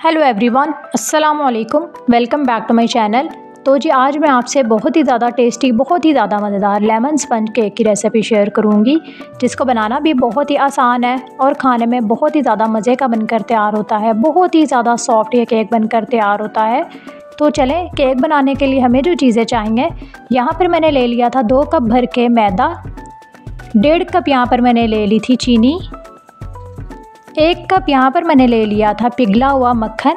Hello everyone, अस्सलाम वालेकुम। Welcome back to my channel. तो जी आज मैं आपसे बहुत ही ज़्यादा टेस्टी, बहुत ही ज़्यादा मज़ेदार लेमन स्पंज केक की रेसिपी शेयर करूंगी, जिसको बनाना भी बहुत ही आसान है और खाने में बहुत ही ज़्यादा मज़े का बनकर तैयार होता है। बहुत ही ज़्यादा सॉफ्ट ये केक बनकर तैयार होता है। तो चलें, केक बनाने के लिए हमें जो चीज़ें चाहिए, यहाँ पर मैंने ले लिया था 2 कप भर के मैदा, 1.5 कप यहाँ पर मैंने ले ली थी चीनी, 1 कप यहाँ पर मैंने ले लिया था पिघला हुआ मक्खन,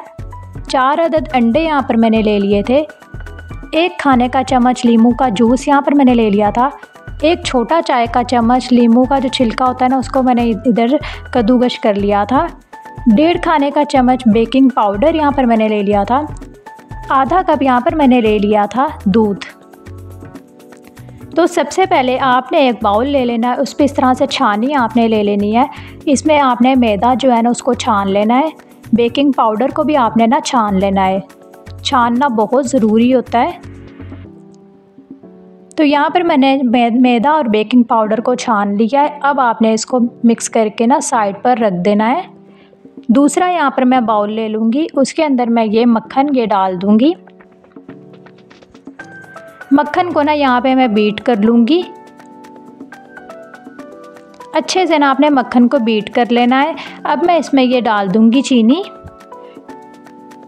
4 अदद अंडे यहाँ पर मैंने ले लिए थे, 1 खाने का चम्मच नींबू का जूस यहाँ पर मैंने ले लिया था, 1 छोटा चाय का चम्मच नींबू का जो छिलका होता है ना, उसको मैंने इधर कद्दूकस कर लिया था, 1.5 खाने का चम्मच बेकिंग पाउडर यहाँ पर मैंने ले लिया था, आधा कप यहाँ पर मैंने ले लिया था दूध। तो सबसे पहले आपने एक बाउल ले लेना है, उस पर इस तरह से छानी आपने ले लेनी है। इसमें आपने मैदा जो है ना उसको छान लेना है, बेकिंग पाउडर को भी आपने ना छान लेना है। छानना बहुत ज़रूरी होता है। तो यहाँ पर मैंने मैदा और बेकिंग पाउडर को छान लिया है। अब आपने इसको मिक्स करके ना साइड पर रख देना है। दूसरा यहाँ पर मैं बाउल ले लूँगी, उसके अंदर मैं ये मक्खन डाल दूँगी। मक्खन को ना यहाँ पे मैं बीट कर लूँगी। अच्छे से ना आपने मक्खन को बीट कर लेना है। अब मैं इसमें ये डाल दूँगी चीनी।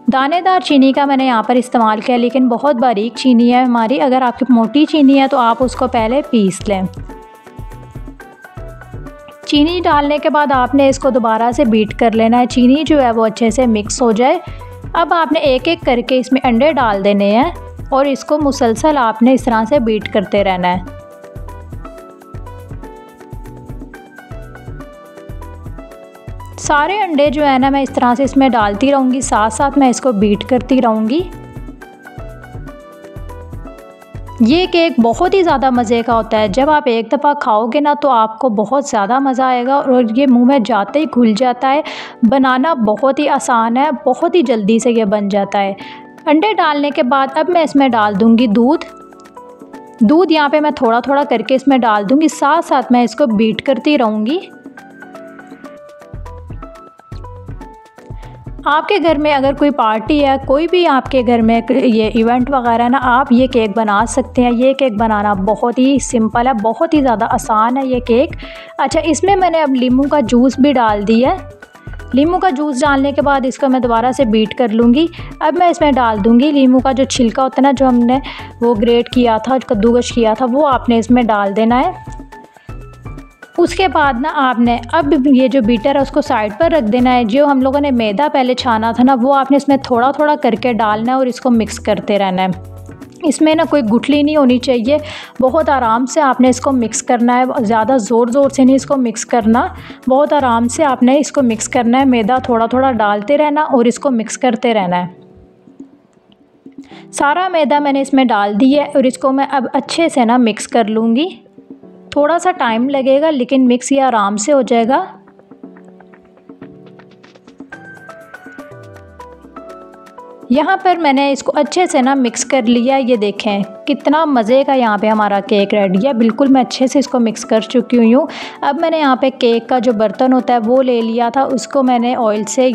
दानेदार चीनी का मैंने यहाँ पर इस्तेमाल किया, लेकिन बहुत बारीक चीनी है हमारी। अगर आपकी मोटी चीनी है तो आप उसको पहले पीस लें। चीनी डालने के बाद आपने इसको दोबारा से बीट कर लेना है। चीनी जो है वो अच्छे से मिक्स हो जाए। अब आपने एक एक करके इसमें अंडे डाल देने हैं और इसको मुसलसल आपने इस तरह से बीट करते रहना है। सारे अंडे जो है ना मैं इस तरह से इसमें डालती रहूँगी, साथ साथ मैं इसको बीट करती रहूँगी। ये केक बहुत ही ज़्यादा मज़े का होता है। जब आप एक दफ़ा खाओगे ना तो आपको बहुत ज़्यादा मज़ा आएगा और ये मुंह में जाते ही घुल जाता है। बनाना बहुत ही आसान है, बहुत ही जल्दी से ये बन जाता है। अंडे डालने के बाद अब मैं इसमें डाल दूंगी दूध यहाँ पे मैं थोड़ा थोड़ा करके इसमें डाल दूंगी, साथ साथ मैं इसको बीट करती रहूँगी। आपके घर में अगर कोई पार्टी है, कोई भी आपके घर में ये इवेंट वगैरह ना, आप ये केक बना सकते हैं। ये केक बनाना बहुत ही सिंपल है, बहुत ही ज़्यादा आसान है ये केक। अच्छा, इसमें मैंने अब नींबू का जूस भी डाल दिया है। नींबू का जूस डालने के बाद इसको मैं दोबारा से बीट कर लूँगी। अब मैं इसमें डाल दूँगी नींबू का जो छिलका होता है ना, जो हमने वो ग्रेट किया था, कद्दूकस किया था, वो आपने इसमें डाल देना है। उसके बाद ना आपने अब ये जो बीटर है उसको साइड पर रख देना है। जो हम लोगों ने मैदा पहले छाना था ना, वो आपने इसमें थोड़ा थोड़ा करके डालना है और इसको मिक्स करते रहना है। इसमें ना कोई गुठली नहीं होनी चाहिए, बहुत आराम से आपने इसको मिक्स करना है। ज़्यादा ज़ोर से नहीं इसको मिक्स करना, बहुत आराम से आपने इसको मिक्स करना है। मैदा थोड़ा थोड़ा डालते रहना और इसको मिक्स करते रहना है। सारा मैदा मैंने इसमें डाल दिया है और इसको मैं अब अच्छे से ना मिक्स कर लूँगी। थोड़ा सा टाइम लगेगा, लेकिन मिक्स ये आराम से हो जाएगा। यहाँ पर मैंने इसको अच्छे से ना मिक्स कर लिया। ये देखें कितना मज़े का यहाँ पे हमारा केक रेडी है। बिल्कुल मैं अच्छे से इसको मिक्स कर चुकी हुई हूँ। अब मैंने यहाँ पे केक का जो बर्तन होता है वो ले लिया था, उसको मैंने ऑयल से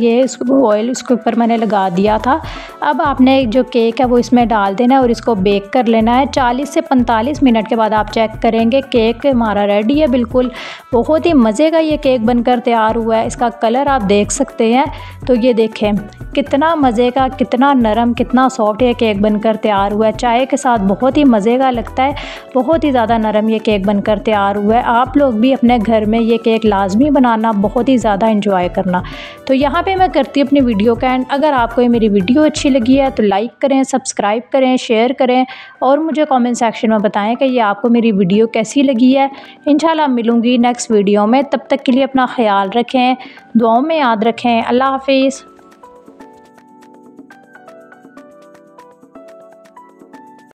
ऑयल उसके ऊपर मैंने लगा दिया था। अब आपने जो केक है वो इसमें डाल देना है और इसको बेक कर लेना है। 40 से 45 मिनट के बाद आप चेक करेंगे केक हमारा रेडी है। बिल्कुल बहुत ही मज़े का ये केक बनकर तैयार हुआ है। इसका कलर आप देख सकते हैं। तो ये देखें कितना मज़े का, कितना नरम, कितना सॉफ्ट ये केक बनकर तैयार हुआ है। चाय के साथ बहुत ही मज़े का लगता है। बहुत ही ज़्यादा नरम ये केक बनकर तैयार हुआ है। आप लोग भी अपने घर में ये केक लाजमी बनाना, बहुत ही ज़्यादा एंजॉय करना। तो यहाँ पे मैं करती हूँ अपनी वीडियो का एंड। अगर आपको ये मेरी वीडियो अच्छी लगी है तो लाइक करें, सब्सक्राइब करें, शेयर करें और मुझे कमेंट सेक्शन में बताएं कि ये आपको मेरी वीडियो कैसी लगी है। इंशाल्लाह मिलूँगी नेक्स्ट वीडियो में। तब तक के लिए अपना ख्याल रखें, दुआओं में याद रखें। अल्लाह हाफिज़।